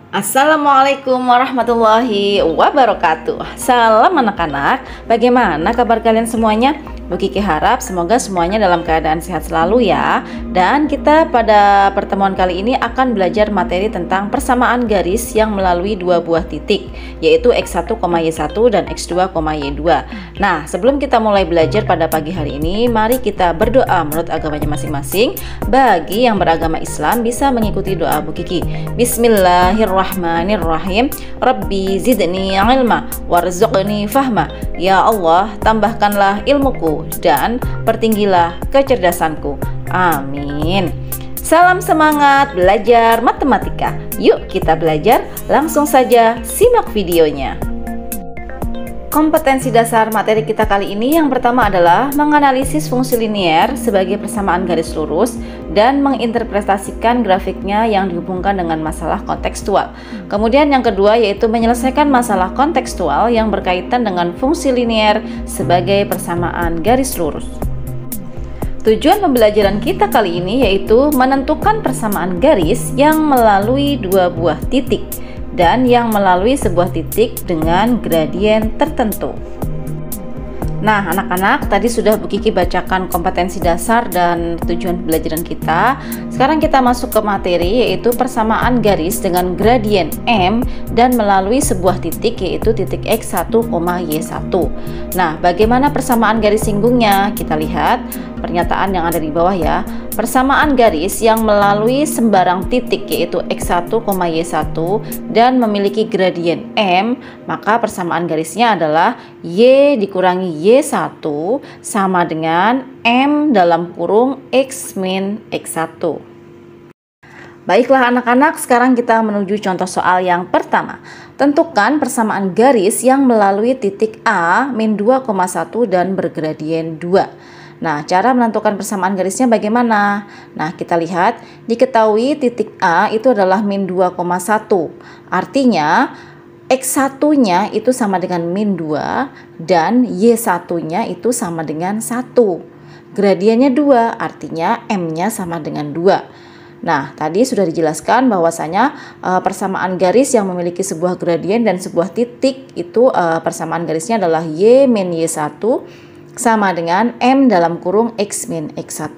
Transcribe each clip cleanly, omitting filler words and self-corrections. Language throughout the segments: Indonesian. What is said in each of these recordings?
Assalamualaikum warahmatullahi wabarakatuh. Salam anak-anak, bagaimana kabar kalian semuanya? Bu Kiki harap semoga semuanya dalam keadaan sehat selalu ya. Dan kita pada pertemuan kali ini akan belajar materi tentang persamaan garis yang melalui dua buah titik, yaitu X1, Y1 dan X2, Y2. Nah, sebelum kita mulai belajar pada pagi hari ini, mari kita berdoa menurut agamanya masing-masing. Bagi yang beragama Islam bisa mengikuti doa Bu Kiki. Bismillahirrahmanirrahim. Rabbi zidni ilma warzuqni fahma. Ya Allah, tambahkanlah ilmuku dan pertinggilah kecerdasanku. Amin. Salam semangat belajar matematika. Yuk kita belajar, langsung saja simak videonya. Kompetensi dasar materi kita kali ini yang pertama adalah menganalisis fungsi linier sebagai persamaan garis lurus dan menginterpretasikan grafiknya yang dihubungkan dengan masalah kontekstual. Kemudian yang kedua yaitu menyelesaikan masalah kontekstual yang berkaitan dengan fungsi linier sebagai persamaan garis lurus. Tujuan pembelajaran kita kali ini yaitu menentukan persamaan garis yang melalui dua buah titik dan yang melalui sebuah titik dengan gradien tertentu. Nah, anak-anak, tadi sudah Bu Kiki bacakan kompetensi dasar dan tujuan pembelajaran kita. Sekarang kita masuk ke materi yaitu persamaan garis dengan gradien M dan melalui sebuah titik yaitu titik X1, Y1. Nah, bagaimana persamaan garis singgungnya? Kita lihat pernyataan yang ada di bawah ya. Persamaan garis yang melalui sembarang titik yaitu X1, Y1 dan memiliki gradien M, maka persamaan garisnya adalah Y dikurangi Y1 sama dengan M dalam kurung X min X1. Baiklah anak-anak, sekarang kita menuju contoh soal yang pertama. Tentukan persamaan garis yang melalui titik A min 2,1 dan bergradien 2. Nah, cara menentukan persamaan garisnya bagaimana? Nah, kita lihat, diketahui titik A itu adalah min 2,1. Artinya, X1-nya itu sama dengan min 2 dan Y1-nya itu sama dengan 1. Gradiennya 2, artinya M-nya sama dengan 2. Nah, tadi sudah dijelaskan bahwasanya persamaan garis yang memiliki sebuah gradien dan sebuah titik itu persamaan garisnya adalah Y min Y1 sama dengan M dalam kurung X min X1.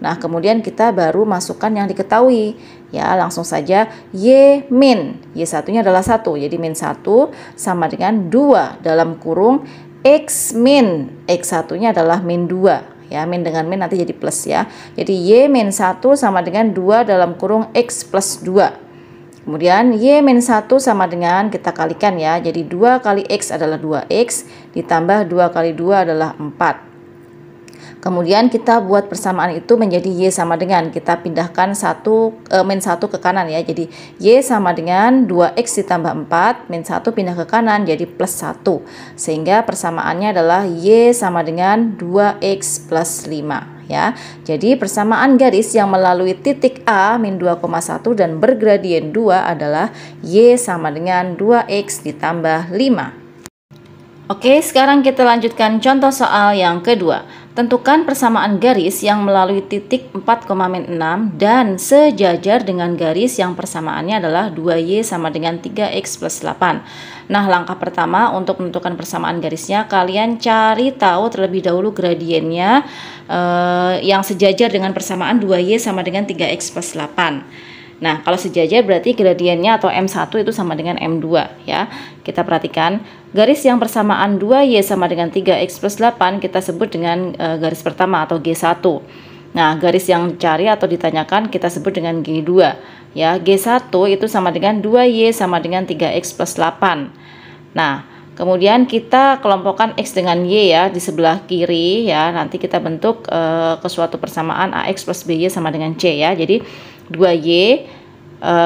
Nah, kemudian kita baru masukkan yang diketahui. Ya, langsung saja Y min. Y1-nya adalah 1. Jadi min 1 sama dengan 2 dalam kurung X min. X1-nya adalah min 2. Ya, min dengan min nanti jadi plus ya. Jadi Y min 1 sama dengan 2 dalam kurung X plus 2. Kemudian Y min 1 sama dengan, kita kalikan ya, jadi 2 kali X adalah 2X, ditambah 2 kali 2 adalah 4. Kemudian kita buat persamaan itu menjadi Y sama dengan, kita pindahkan min 1 ke kanan ya, jadi Y sama dengan 2X ditambah 4, min 1 pindah ke kanan jadi plus 1. Sehingga persamaannya adalah Y sama dengan 2X plus 5. Ya, jadi persamaan garis yang melalui titik A min 2,1 dan bergradien 2 adalah Y sama dengan 2X ditambah 5. Oke, sekarang kita lanjutkan contoh soal yang kedua. Tentukan persamaan garis yang melalui titik 4,6 dan sejajar dengan garis yang persamaannya adalah 2Y sama dengan 3X plus 8. Nah, langkah pertama untuk menentukan persamaan garisnya, kalian cari tahu terlebih dahulu gradiennya yang sejajar dengan persamaan 2Y sama dengan 3X plus 8. Nah, kalau sejajar berarti gradiennya atau M1 itu sama dengan M2 ya. Kita perhatikan garis yang persamaan 2Y sama dengan 3X plus 8 kita sebut dengan garis pertama atau G1. Nah, garis yang dicari atau ditanyakan kita sebut dengan G2 ya. G1 itu sama dengan 2Y sama dengan 3X plus 8. Nah, kemudian kita kelompokkan X dengan Y ya di sebelah kiri ya. Nanti kita bentuk ke suatu persamaan AX plus BY sama dengan C ya. Jadi 2Y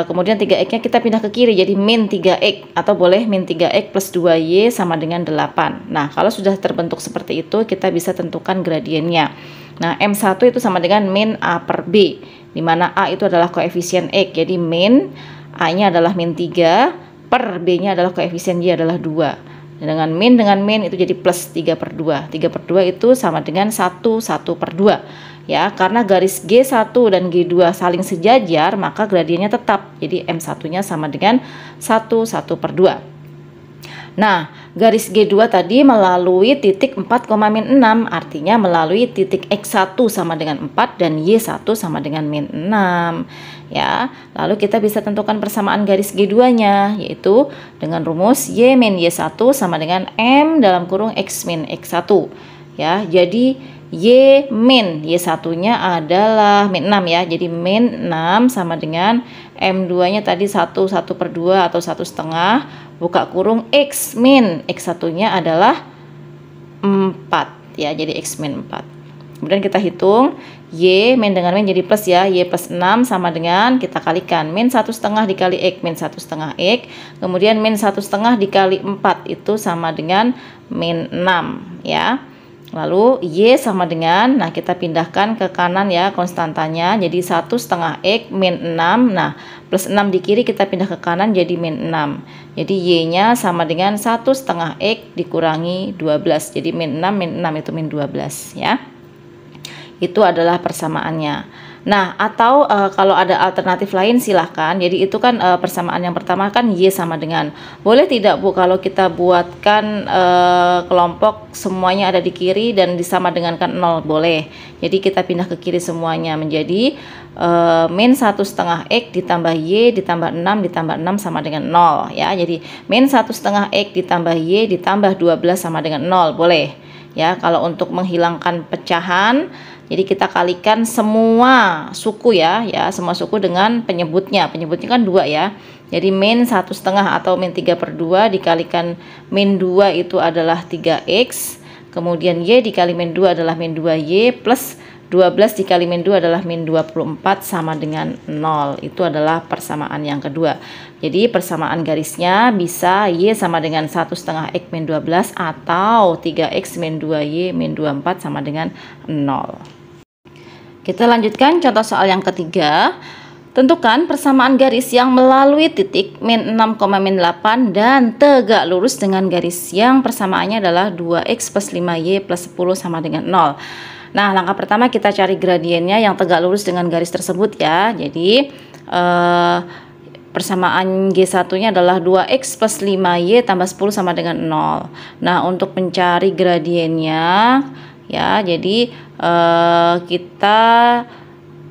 kemudian 3X nya kita pindah ke kiri jadi min 3X atau boleh min 3X plus 2Y sama dengan 8. Nah, kalau sudah terbentuk seperti itu kita bisa tentukan gradiennya. Nah, M1 itu sama dengan min A per B, di mana A itu adalah koefisien X, jadi min A nya adalah min 3 per B nya adalah koefisien Y adalah 2. Dengan min itu jadi plus 3 per 2. 3 per 2 itu sama dengan 1 per 2. Ya, karena garis G1 dan G2 saling sejajar, maka gradiennya tetap. Jadi M1-nya sama dengan 1/2. Nah, garis G2 tadi melalui titik 4,-6, artinya melalui titik X1 sama dengan 4 dan Y1 sama dengan -6. Ya, lalu kita bisa tentukan persamaan garis G2-nya, yaitu dengan rumus Y-Y1 sama dengan M dalam kurung X-X1. Ya, jadi Y1-nya adalah -6 ya. Jadi -6 sama dengan M2-nya tadi 1/2 atau 1/2, buka kurung X-X1-nya adalah 4 ya. Jadi X-4. Kemudian kita hitung Y min dengan min jadi plus ya. Y plus 6 sama dengan kita kalikan -1/2 dikali X -1/2 X. Kemudian -1/2 dikali 4 itu sama dengan -6 ya. Lalu Y sama dengan, nah kita pindahkan ke kanan ya konstantanya, jadi 1/2 X min 6. Nah plus 6 di kiri kita pindah ke kanan jadi min 6. Jadi Y nya sama dengan 1/2 X dikurangi 12. Jadi min 6 itu min 12 ya. Itu adalah persamaannya. Nah, atau kalau ada alternatif lain silahkan. Jadi itu kan persamaan yang pertama kan Y sama dengan. Boleh tidak Bu kalau kita buatkan kelompok semuanya ada di kiri dan disama dengankan 0? Boleh. Jadi kita pindah ke kiri semuanya menjadi min 1/2 X ditambah Y ditambah 6 ditambah 6 sama dengan 0 ya. Jadi min 1/2 X ditambah Y ditambah 12 sama dengan 0. Boleh. Ya, kalau untuk menghilangkan pecahan, jadi kita kalikan semua suku ya, semua suku dengan penyebutnya. Penyebutnya kan 2 ya. Jadi min 1/2 atau min 3/2 dikalikan min 2 itu adalah 3X. Kemudian Y dikali min 2 adalah min 2Y plus 12 dikali min 2 adalah min 24 sama dengan 0. Itu adalah persamaan yang kedua. Jadi persamaan garisnya bisa Y sama dengan 1/2 X min 12 atau 3X min 2Y min 24 sama dengan 0. Kita lanjutkan contoh soal yang ketiga. Tentukan persamaan garis yang melalui titik min 6,-8 dan tegak lurus dengan garis yang persamaannya adalah 2X plus 5Y plus 10 sama dengan 0. Nah, langkah pertama kita cari gradiennya yang tegak lurus dengan garis tersebut ya. Jadi persamaan G1-nya adalah 2X plus 5Y tambah 10 sama dengan 0. Nah, untuk mencari gradiennya ya, jadi kita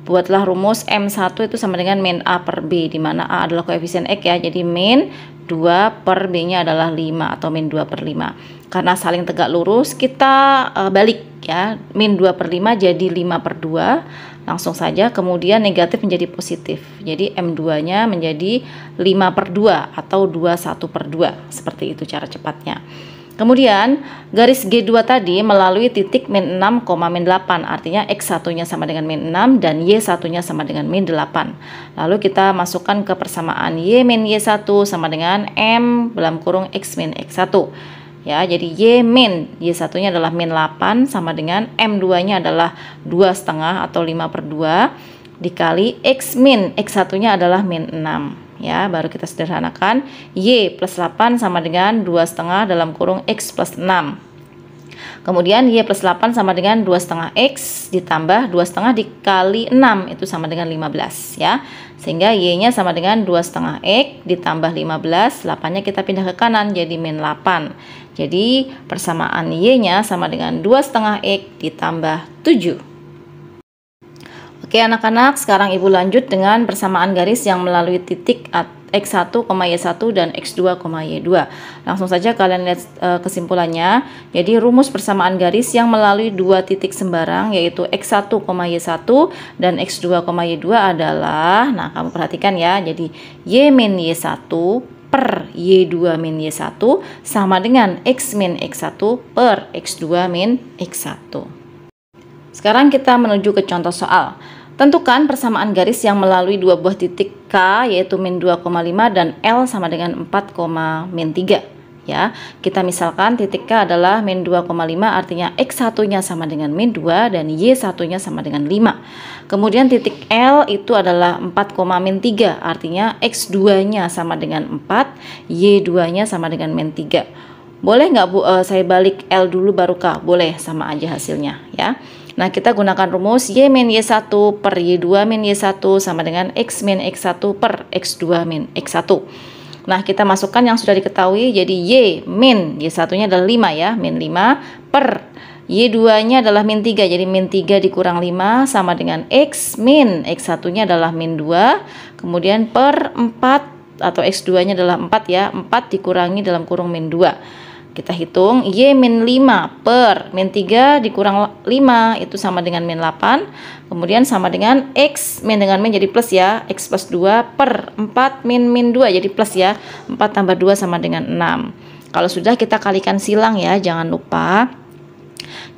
buatlah rumus M1 itu sama dengan min A per B, di mana A adalah koefisien X ya. Jadi min 2 per B-nya adalah 5 atau min 2 per 5. Karena saling tegak lurus, kita balik ya. Min 2 per 5 jadi 5 per 2. Langsung saja, kemudian negatif menjadi positif. Jadi M2-nya menjadi 5 per 2 atau 21 per 2. Seperti itu cara cepatnya. Kemudian garis G2 tadi melalui titik min 6,-8, artinya X1-nya sama dengan min 6 dan Y1-nya sama dengan min 8. Lalu kita masukkan ke persamaan Y min Y1 sama dengan M dalam kurung X min X1. Ya, jadi Y min Y1-nya adalah min 8 sama dengan M2-nya adalah 2,5 atau 5 per 2 dikali X min X1-nya adalah min 6. Ya, baru kita sederhanakan. Y plus 8 sama dengan 2,5 dalam kurung X plus 6. Kemudian Y plus 8 sama dengan 2,5 X ditambah 2,5 dikali 6 itu sama dengan 15 ya. Sehingga Y-nya sama dengan 2,5 X ditambah 15, 8-nya kita pindah ke kanan jadi min 8. Jadi persamaan Y-nya sama dengan 2,5 X ditambah 7. Oke anak-anak, sekarang Ibu lanjut dengan persamaan garis yang melalui titik X1, Y1 dan X2, Y2. Langsung saja kalian lihat kesimpulannya. Jadi rumus persamaan garis yang melalui dua titik sembarang yaitu X1, Y1 dan X2, Y2 adalah, nah kamu perhatikan ya, jadi Y min Y1 per Y2 min Y1 sama dengan X min X1 per X2 min X1. Sekarang kita menuju ke contoh soal. Tentukan persamaan garis yang melalui dua buah titik K yaitu min 2,5 dan L sama dengan 4, min 3 ya. Kita misalkan titik K adalah min 2,5 artinya X1-nya sama dengan min 2 dan Y1-nya sama dengan 5. Kemudian titik L itu adalah 4, min 3 artinya X2-nya sama dengan 4, Y2-nya sama dengan min 3. Boleh nggak Bu saya balik L dulu baru K? Boleh, sama aja hasilnya ya. Nah, kita gunakan rumus Y min Y1 per Y2 min Y1 sama dengan X min X1 per X2 min X1. Nah, kita masukkan yang sudah diketahui, jadi Y min Y1-nya adalah 5 ya, min 5 per Y2-nya adalah min 3, jadi min 3 dikurang 5 sama dengan X min X1-nya adalah min 2, kemudian per 4 atau X2-nya adalah 4 ya, 4 dikurangi dalam kurung min 2. Kita hitung Y min 5 per min 3 dikurang 5 itu sama dengan min 8. Kemudian sama dengan X min dengan min jadi plus ya, X plus 2 per 4 min 2 jadi plus ya, 4 tambah 2 sama dengan 6. Kalau sudah kita kalikan silang ya, jangan lupa.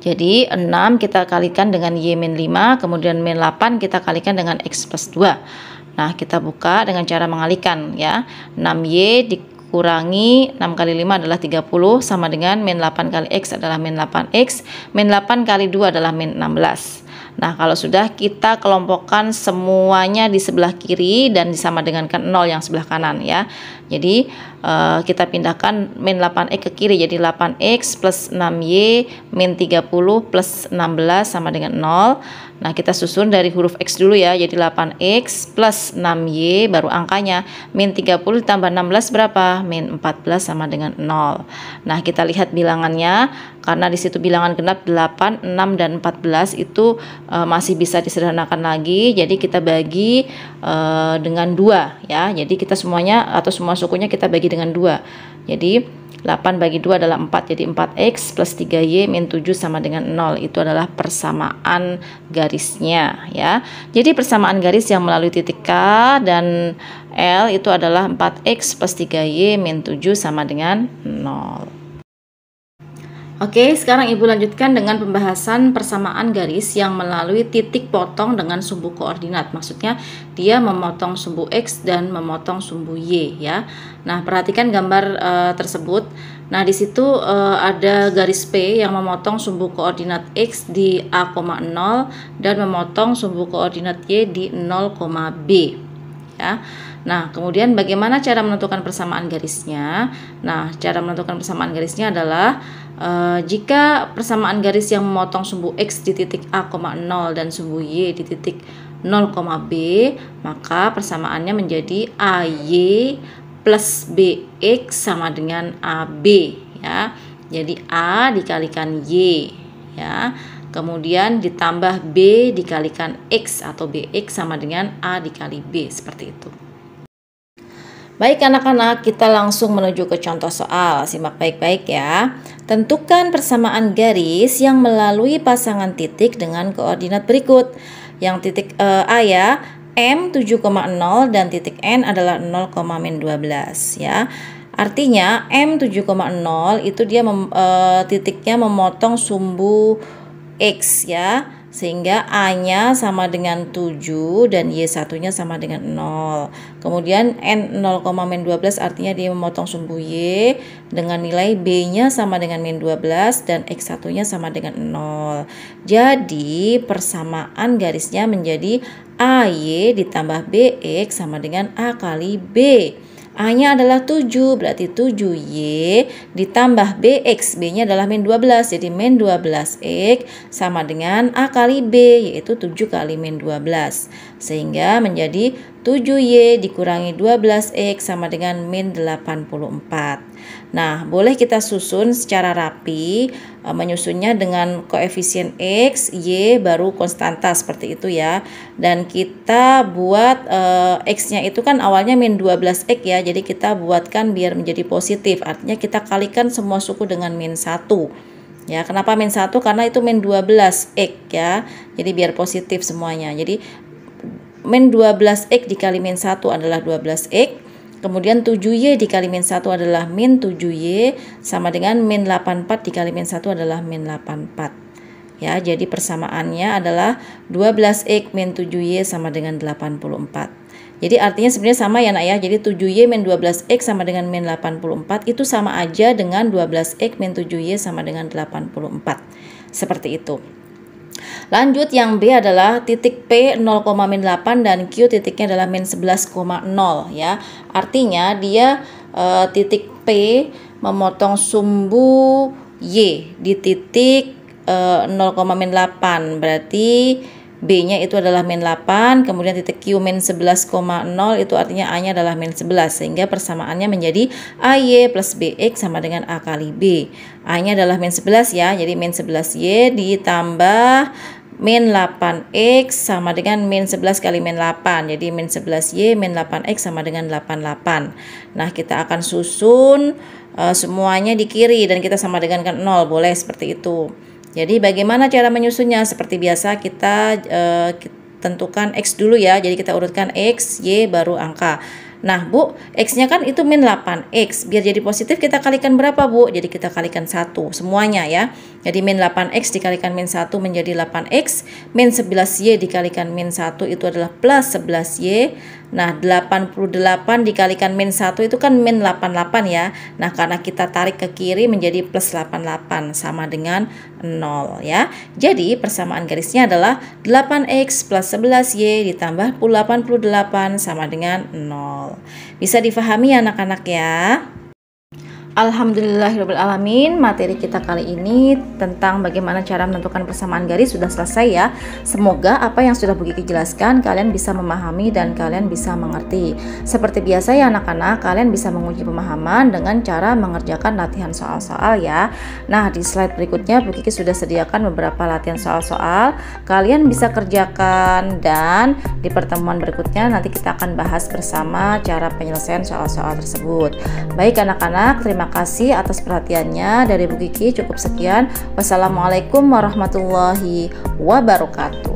Jadi 6 kita kalikan dengan Y min 5, kemudian min 8 kita kalikan dengan X plus 2. Nah, kita buka dengan cara mengalikan ya. 6Y dikurangi 6 kali 5 adalah 30 sama dengan min 8 kali X adalah min 8X, min 8 kali 2 adalah min 16. Nah, kalau sudah kita kelompokkan semuanya di sebelah kiri dan disama dengankan 0 yang sebelah kanan ya. Jadi kita pindahkan min 8X ke kiri, jadi 8X plus 6Y min 30 plus 16 sama dengan 0. Nah, kita susun dari huruf X dulu ya, jadi 8X plus 6Y baru angkanya, min 30 ditambah 16 berapa? Min 14 sama dengan 0. Nah, kita lihat bilangannya, karena di situ bilangan genap 8, 6, dan 14 itu masih bisa disederhanakan lagi, jadi kita bagi dengan 2 ya, jadi kita semuanya atau semua sukunya kita bagi dengan 2, jadi 8 bagi 2 adalah 4, jadi 4X plus 3Y min 7 sama dengan 0. Itu adalah persamaan garisnya ya. Jadi persamaan garis yang melalui titik K dan L itu adalah 4X plus 3Y min 7 sama dengan 0. Oke, sekarang Ibu lanjutkan dengan pembahasan persamaan garis yang melalui titik potong dengan sumbu koordinat. Maksudnya dia memotong sumbu X dan memotong sumbu Y ya. Nah, perhatikan gambar tersebut. Nah, di situ ada garis P yang memotong sumbu koordinat X di A,0 dan memotong sumbu koordinat Y di 0,B ya. Nah, kemudian bagaimana cara menentukan persamaan garisnya? Nah, cara menentukan persamaan garisnya adalah jika persamaan garis yang memotong sumbu X di titik A,0 dan sumbu Y di titik 0,B, maka persamaannya menjadi AY plus BX sama dengan AB ya. Jadi A dikalikan Y ya. Kemudian ditambah B dikalikan X atau BX sama dengan A dikali B, seperti itu. Baik anak-anak, kita langsung menuju ke contoh soal. Simak baik-baik ya. Tentukan persamaan garis yang melalui pasangan titik dengan koordinat berikut. Yang titik A ya, M 7,0 dan titik N adalah 0,-12 ya. Artinya M 7,0 itu dia titiknya memotong sumbu X ya, sehingga A-nya sama dengan 7 dan Y1-nya sama dengan 0. Kemudian N 0,-12 artinya dia memotong sumbu Y dengan nilai B-nya sama dengan -12 dan X1-nya sama dengan 0. Jadi persamaan garisnya menjadi AY ditambah BX sama dengan A kali B. A-nya adalah 7, berarti 7Y ditambah BX, B-nya adalah -12, jadi -12X sama dengan A kali B, yaitu 7 kali -12. Sehingga menjadi 7Y dikurangi 12X sama dengan -84. Nah, boleh kita susun secara rapi, menyusunnya dengan koefisien X, Y, baru konstanta seperti itu ya. Dan kita buat X-nya itu kan awalnya -12X ya, jadi kita buatkan biar menjadi positif. Artinya kita kalikan semua suku dengan -1. Ya, kenapa -1? Karena itu -12X ya. Jadi biar positif semuanya. Jadi -12X dikali -1 adalah 12X. Kemudian 7Y dikali -1 adalah -7Y sama dengan -84 dikali -1 adalah -84. Ya, jadi persamaannya adalah 12X -7Y sama dengan 84. Jadi artinya sebenarnya sama ya nak ya. Jadi 7Y -12X sama dengan -84 itu sama aja dengan 12X -7Y sama dengan 84. Seperti itu. Lanjut, yang B adalah titik P 0,-8 dan Q titiknya adalah -11,0 ya. Artinya dia titik P memotong sumbu Y di titik 0,-8, berarti B-nya itu adalah -8, kemudian titik Q -11,0 itu artinya A-nya adalah -11, sehingga persamaannya menjadi AY plus BX sama dengan A kali B. A-nya adalah -11 ya, jadi -11Y ditambah -8X sama dengan -11 kali -8, jadi -11Y -8X sama dengan 88. Nah, kita akan susun semuanya di kiri dan kita sama dengan 0, boleh seperti itu. Jadi bagaimana cara menyusunnya? Seperti biasa kita tentukan X dulu ya. Jadi kita urutkan X, Y, baru angka. Nah Bu, X-nya kan itu -8X. Biar jadi positif kita kalikan berapa Bu? Jadi kita kalikan 1 semuanya ya. Jadi -8X dikalikan -1 menjadi 8X. -11Y dikalikan -1 itu adalah plus 11Y. Nah 88 dikalikan -1 itu kan -88 ya. Nah karena kita tarik ke kiri menjadi plus 88 sama dengan 0 ya. Jadi persamaan garisnya adalah 8X plus 11Y ditambah 88 sama dengan 0. Bisa difahami anak-anak ya? Alhamdulillahirrahmanirrahim, materi kita kali ini tentang bagaimana cara menentukan persamaan garis sudah selesai ya. Semoga apa yang sudah Bu Kiki jelaskan kalian bisa memahami dan kalian bisa mengerti. Seperti biasa ya anak-anak, kalian bisa menguji pemahaman dengan cara mengerjakan latihan soal-soal ya. Nah di slide berikutnya Bu Kiki sudah sediakan beberapa latihan soal-soal. Kalian bisa kerjakan dan di pertemuan berikutnya nanti kita akan bahas bersama cara penyelesaian soal-soal tersebut. Baik anak-anak, terima kasih atas perhatiannya. Dari Bu Kiki cukup sekian. Wassalamualaikum warahmatullahi wabarakatuh.